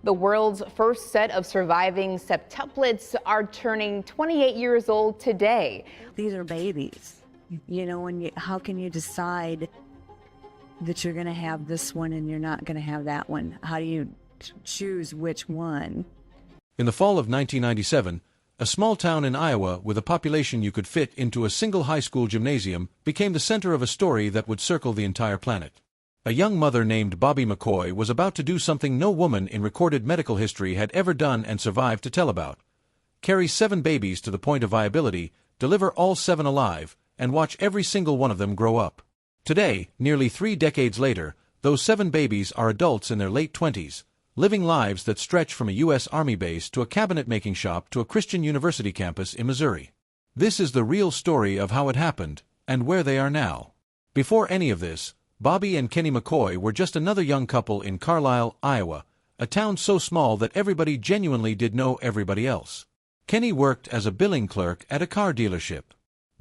The world's first set of surviving septuplets are turning 28 years old today. These are babies, and how can you decide that you're going to have this one and you're not going to have that one? How do you choose which one? In the fall of 1997, a small town in Iowa with a population you could fit into a single high school gymnasium became the center of a story that would circle the entire planet. A young mother named Bobby McCoy was about to do something no woman in recorded medical history had ever done and survived to tell about. Carry 7 babies to the point of viability, deliver all 7 alive, and watch every single one of them grow up. Today, nearly 3 decades later, those 7 babies are adults in their late 20s, living lives that stretch from a U.S. Army base to a cabinet-making shop to a Christian university campus in Missouri. This is the real story of how it happened, and where they are now. Before any of this, Bobby and Kenny McCoy were just another young couple in Carlisle, Iowa, a town so small that everybody genuinely did know everybody else. Kenny worked as a billing clerk at a car dealership.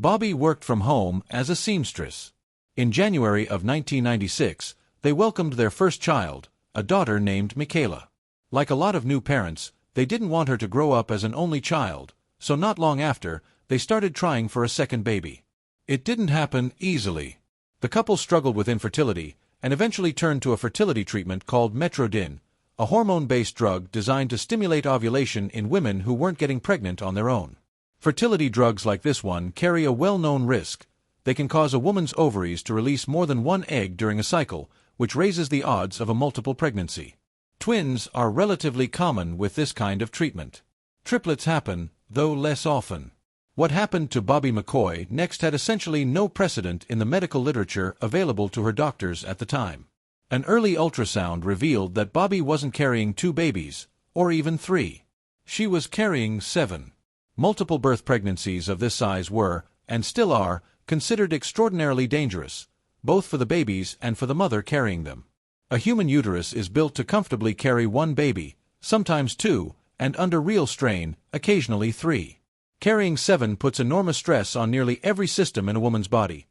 Bobby worked from home as a seamstress. In January of 1996, they welcomed their first child, a daughter named Michaela. Like a lot of new parents, they didn't want her to grow up as an only child, so not long after, they started trying for a second baby. It didn't happen easily. The couple struggled with infertility, and eventually turned to a fertility treatment called Metrodin, a hormone-based drug designed to stimulate ovulation in women who weren't getting pregnant on their own. Fertility drugs like this one carry a well-known risk. They can cause a woman's ovaries to release more than one egg during a cycle, which raises the odds of a multiple pregnancy. Twins are relatively common with this kind of treatment. Triplets happen, though less often. What happened to Bobby McCoy next had essentially no precedent in the medical literature available to her doctors at the time. An early ultrasound revealed that Bobby wasn't carrying 2 babies, or even 3. She was carrying 7. Multiple birth pregnancies of this size were, and still are, considered extraordinarily dangerous, both for the babies and for the mother carrying them. A human uterus is built to comfortably carry 1 baby, sometimes 2, and under real strain, occasionally 3. Carrying 7 puts enormous stress on nearly every system in a woman's body.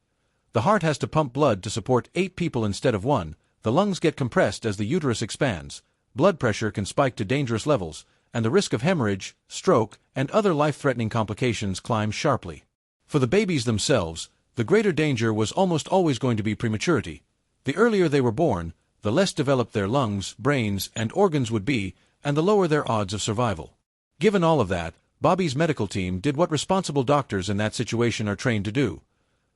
The heart has to pump blood to support 8 people instead of 1, the lungs get compressed as the uterus expands, blood pressure can spike to dangerous levels, and the risk of hemorrhage, stroke, and other life-threatening complications climbs sharply. For the babies themselves, the greater danger was almost always going to be prematurity. The earlier they were born, the less developed their lungs, brains, and organs would be, and the lower their odds of survival. Given all of that, Bobby's medical team did what responsible doctors in that situation are trained to do.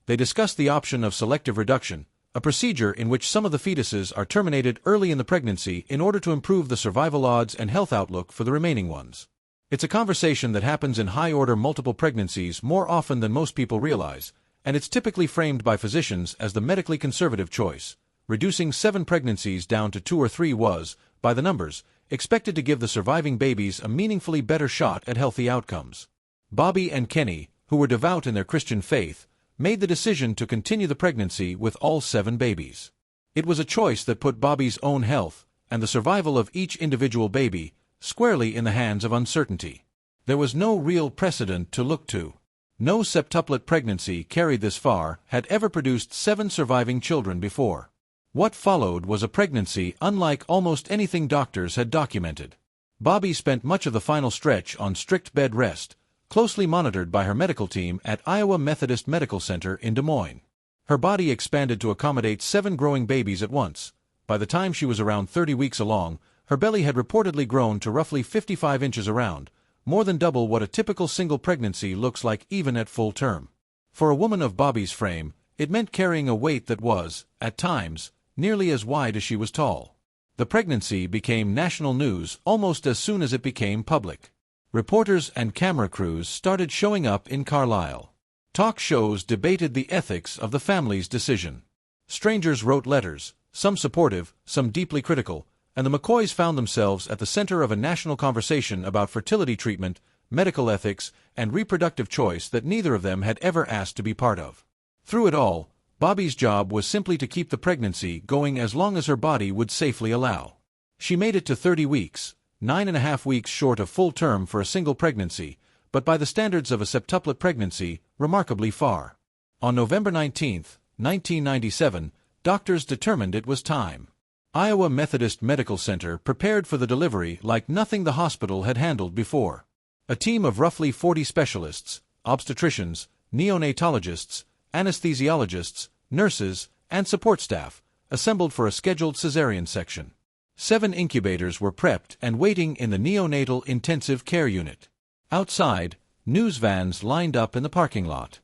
They discussed the option of selective reduction, a procedure in which some of the fetuses are terminated early in the pregnancy in order to improve the survival odds and health outlook for the remaining ones. It's a conversation that happens in high-order multiple pregnancies more often than most people realize, and it's typically framed by physicians as the medically conservative choice. Reducing 7 pregnancies down to 2 or 3 was, by the numbers, expected to give the surviving babies a meaningfully better shot at healthy outcomes. Bobby and Kenny, who were devout in their Christian faith, made the decision to continue the pregnancy with all 7 babies. It was a choice that put Bobby's own health, and the survival of each individual baby, squarely in the hands of uncertainty. There was no real precedent to look to. No septuplet pregnancy carried this far had ever produced 7 surviving children before. What followed was a pregnancy unlike almost anything doctors had documented. Bobby spent much of the final stretch on strict bed rest, closely monitored by her medical team at Iowa Methodist Medical Center in Des Moines. Her body expanded to accommodate 7 growing babies at once. By the time she was around 30 weeks along, her belly had reportedly grown to roughly 55 inches around, more than double what a typical single pregnancy looks like even at full term. For a woman of Bobby's frame, it meant carrying a weight that was, at times, nearly as wide as she was tall. The pregnancy became national news almost as soon as it became public. Reporters and camera crews started showing up in Carlisle. Talk shows debated the ethics of the family's decision. Strangers wrote letters, some supportive, some deeply critical, and the McCoys found themselves at the center of a national conversation about fertility treatment, medical ethics, and reproductive choice that neither of them had ever asked to be part of. Through it all, Bobby's job was simply to keep the pregnancy going as long as her body would safely allow. She made it to 30 weeks, 9.5 weeks short of full term for a single pregnancy, but by the standards of a septuplet pregnancy, remarkably far. On November 19, 1997, doctors determined it was time. Iowa Methodist Medical Center prepared for the delivery like nothing the hospital had handled before. A team of roughly 40 specialists, obstetricians, neonatologists, anesthesiologists, nurses, and support staff, assembled for a scheduled cesarean section. 7 incubators were prepped and waiting in the neonatal intensive care unit. Outside, news vans lined up in the parking lot.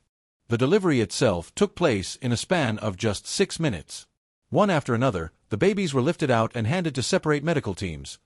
The delivery itself took place in a span of just 6 minutes. One after another, the babies were lifted out and handed to separate medical teams.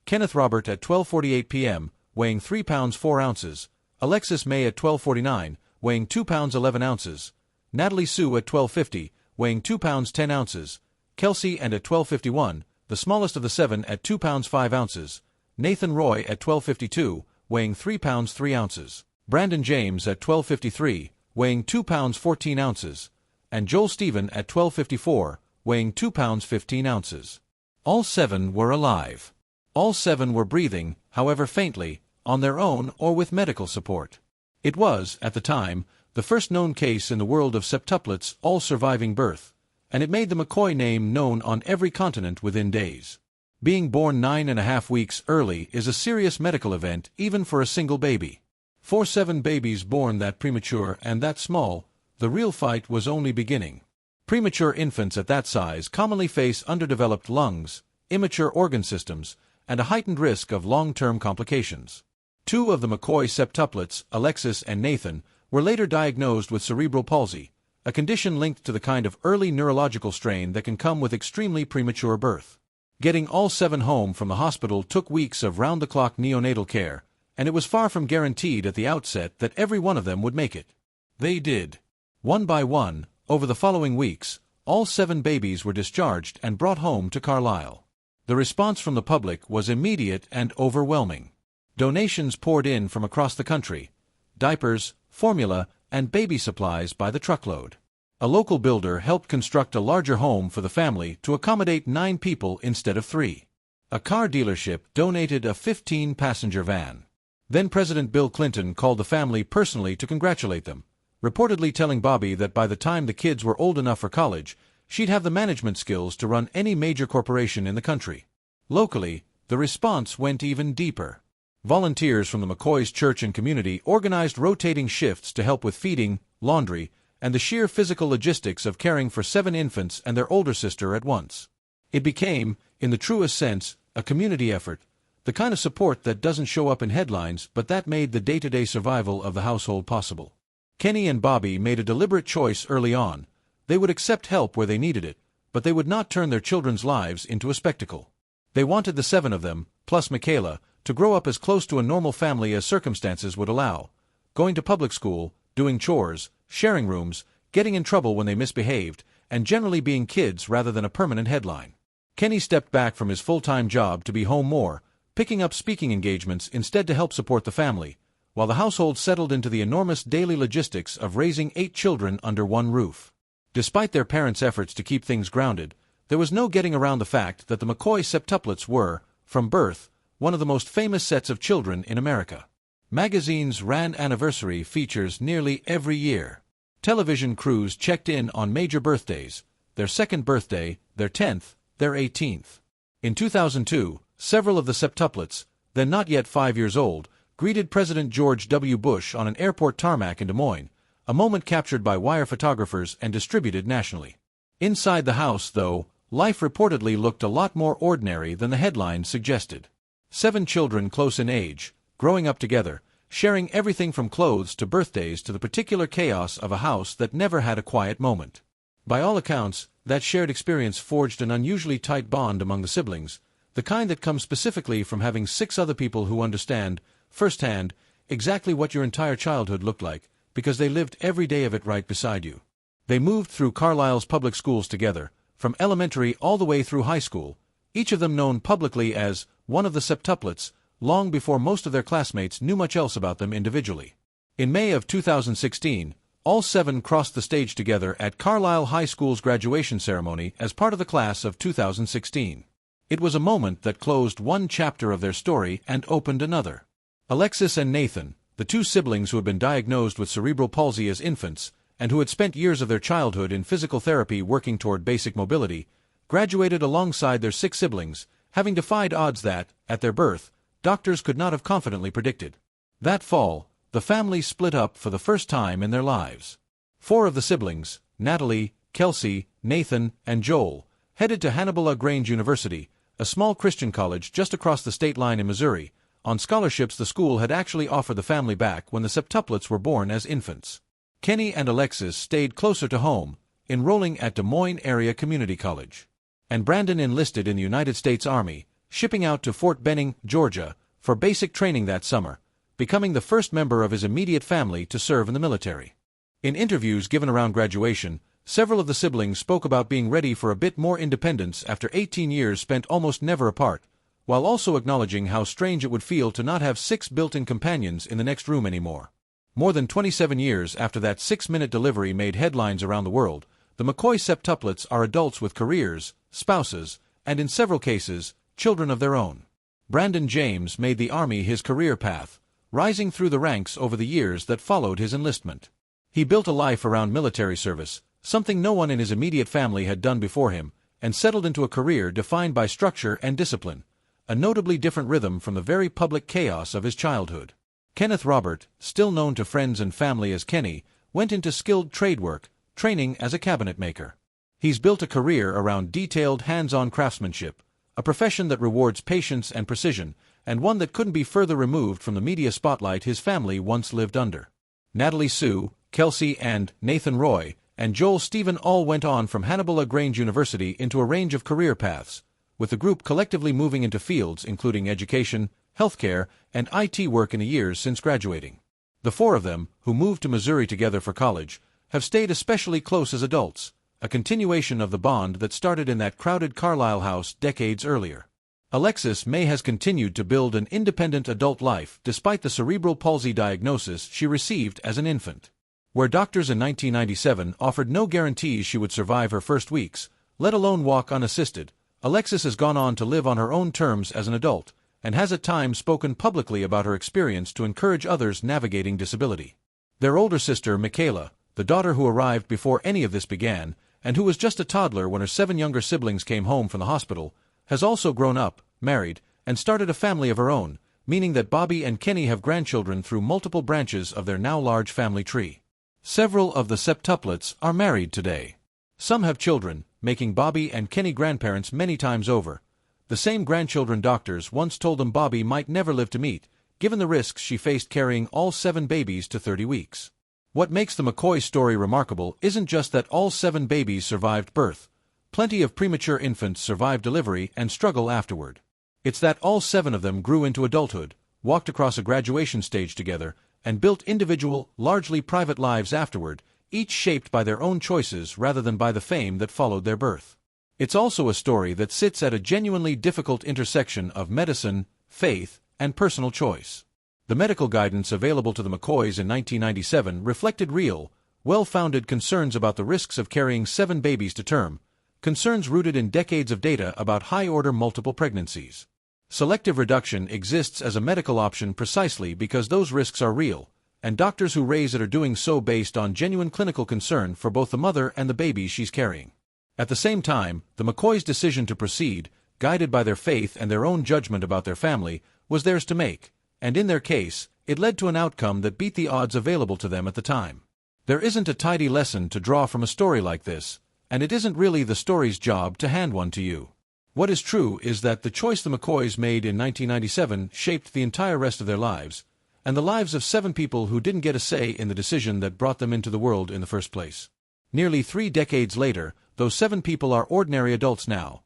Kenneth Robert at 12:48 p.m., weighing 3 pounds 4 ounces, Alexis May at 12:49, weighing 2 pounds 11 ounces, Natalie Sue at 12:50, weighing 2 pounds 10 ounces, Kelsey and at 12:51, the smallest of the 7 at 2 pounds 5 ounces, Nathan Roy at 12:52, weighing 3 pounds 3 ounces, Brandon James at 12:53, weighing 2 pounds 14 ounces, and Joel Stephen at 12:54, weighing 2 pounds 15 ounces. All 7 were alive. All 7 were breathing, however faintly, on their own or with medical support. It was, at the time, the first known case in the world of septuplets all surviving birth, and it made the McCoy name known on every continent within days. Being born 9.5 weeks early is a serious medical event even for a single baby. For 7 babies born that premature and that small, the real fight was only beginning. Premature infants at that size commonly face underdeveloped lungs, immature organ systems, and a heightened risk of long-term complications. 2 of the McCoy septuplets, Alexis and Nathan, were later diagnosed with cerebral palsy, a condition linked to the kind of early neurological strain that can come with extremely premature birth. Getting all 7 home from the hospital took weeks of round-the-clock neonatal care, and it was far from guaranteed at the outset that every one of them would make it. They did. One by one, over the following weeks, all 7 babies were discharged and brought home to Carlisle. The response from the public was immediate and overwhelming. Donations poured in from across the country: diapers, formula, and baby supplies by the truckload. A local builder helped construct a larger home for the family to accommodate 9 people instead of 3. A car dealership donated a 15-passenger van. Then President Bill Clinton called the family personally to congratulate them, reportedly telling Bobby that by the time the kids were old enough for college, she'd have the management skills to run any major corporation in the country. Locally, the response went even deeper. Volunteers from the McCoy's church and community organized rotating shifts to help with feeding, laundry, and the sheer physical logistics of caring for 7 infants and their older sister at once. It became, in the truest sense, a community effort, the kind of support that doesn't show up in headlines but that made the day-to-day survival of the household possible. Kenny and Bobby made a deliberate choice early on. They would accept help where they needed it, but they would not turn their children's lives into a spectacle. They wanted the 7 of them, plus Michaela, to grow up as close to a normal family as circumstances would allow, going to public school, doing chores, sharing rooms, getting in trouble when they misbehaved, and generally being kids rather than a permanent headline. Kenny stepped back from his full-time job to be home more, picking up speaking engagements instead to help support the family, while the household settled into the enormous daily logistics of raising 8 children under one roof. Despite their parents' efforts to keep things grounded, there was no getting around the fact that the McCoy septuplets were, from birth, one of the most famous sets of children in America. Magazines ran anniversary features nearly every year. Television crews checked in on major birthdays, their 2nd birthday, their 10th, their 18th. In 2002, several of the septuplets, then not yet 5 years old, greeted President George W. Bush on an airport tarmac in Des Moines, a moment captured by wire photographers and distributed nationally. Inside the house, though, life reportedly looked a lot more ordinary than the headlines suggested. 7 children close in age, growing up together, sharing everything from clothes to birthdays to the particular chaos of a house that never had a quiet moment. By all accounts, that shared experience forged an unusually tight bond among the siblings, the kind that comes specifically from having 6 other people who understand, firsthand, exactly what your entire childhood looked like, because they lived every day of it right beside you. They moved through Carlisle's public schools together, from elementary all the way through high school, each of them known publicly as one of the septuplets, long before most of their classmates knew much else about them individually. In May of 2016, all 7 crossed the stage together at Carlisle High School's graduation ceremony as part of the class of 2016. It was a moment that closed one chapter of their story and opened another. Alexis and Nathan, the 2 siblings who had been diagnosed with cerebral palsy as infants, and who had spent years of their childhood in physical therapy working toward basic mobility, graduated alongside their 6 siblings, having defied odds that, at their birth, doctors could not have confidently predicted. That fall, the family split up for the first time in their lives. 4 of the siblings, Natalie, Kelsey, Nathan, and Joel, headed to Hannibal Grange University, a small Christian college just across the state line in Missouri, on scholarships the school had actually offered the family back when the Septuplets were born as infants. Kenny and Alexis stayed closer to home, enrolling at Des Moines Area Community College. And Brandon enlisted in the United States Army, shipping out to Fort Benning, Georgia, for basic training that summer, becoming the first member of his immediate family to serve in the military. In interviews given around graduation, several of the siblings spoke about being ready for a bit more independence after 18 years spent almost never apart, while also acknowledging how strange it would feel to not have 6 built-in companions in the next room anymore. More than 27 years after that 6-minute delivery made headlines around the world, the McCoy septuplets are adults with careers, spouses, and in several cases, children of their own. Brandon James made the Army his career path, rising through the ranks over the years that followed his enlistment. He built a life around military service, something no one in his immediate family had done before him, and settled into a career defined by structure and discipline, a notably different rhythm from the very public chaos of his childhood. Kenneth Robert, still known to friends and family as Kenny, went into skilled trade work, training as a cabinet maker. He's built a career around detailed hands-on craftsmanship, a profession that rewards patience and precision, and one that couldn't be further removed from the media spotlight his family once lived under. Natalie Sue, Kelsey and Nathan Roy, and Joel Stephen all went on from Hannibal Grange University into a range of career paths, with the group collectively moving into fields including education, healthcare, and IT work in the years since graduating. The 4 of them, who moved to Missouri together for college, have stayed especially close as adults, a continuation of the bond that started in that crowded Carlisle house decades earlier. Alexis May has continued to build an independent adult life despite the cerebral palsy diagnosis she received as an infant. Where doctors in 1997 offered no guarantees she would survive her first weeks, let alone walk unassisted, Alexis has gone on to live on her own terms as an adult, and has at times spoken publicly about her experience to encourage others navigating disability. Their older sister, Michaela, the daughter who arrived before any of this began, and who was just a toddler when her 7 younger siblings came home from the hospital, has also grown up, married, and started a family of her own, meaning that Bobby and Kenny have grandchildren through multiple branches of their now large family tree. Several of the septuplets are married today. Some have children, making Bobby and Kenny grandparents many times over. The same grandchildren doctors once told them Bobby might never live to meet, given the risks she faced carrying all 7 babies to 30 weeks. What makes the McCoy story remarkable isn't just that all 7 babies survived birth. Plenty of premature infants survived delivery and struggle afterward. It's that all 7 of them grew into adulthood, walked across a graduation stage together, and built individual, largely private lives afterward, each shaped by their own choices rather than by the fame that followed their birth. It's also a story that sits at a genuinely difficult intersection of medicine, faith, and personal choice. The medical guidance available to the McCoys in 1997 reflected real, well-founded concerns about the risks of carrying 7 babies to term, concerns rooted in decades of data about high-order multiple pregnancies. Selective reduction exists as a medical option precisely because those risks are real, and doctors who raise it are doing so based on genuine clinical concern for both the mother and the baby she's carrying. At the same time, the McCoys' decision to proceed, guided by their faith and their own judgment about their family, was theirs to make, and in their case, it led to an outcome that beat the odds available to them at the time. There isn't a tidy lesson to draw from a story like this, and it isn't really the story's job to hand one to you. What is true is that the choice the McCoys made in 1997 shaped the entire rest of their lives, and the lives of 7 people who didn't get a say in the decision that brought them into the world in the first place. Nearly 3 decades later, those 7 people are ordinary adults now.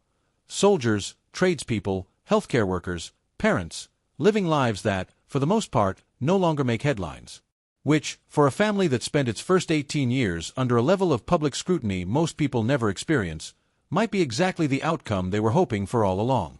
Soldiers, tradespeople, healthcare workers, parents, living lives that, for the most part, no longer make headlines. Which, for a family that spent its first 18 years under a level of public scrutiny most people never experience, might be exactly the outcome they were hoping for all along.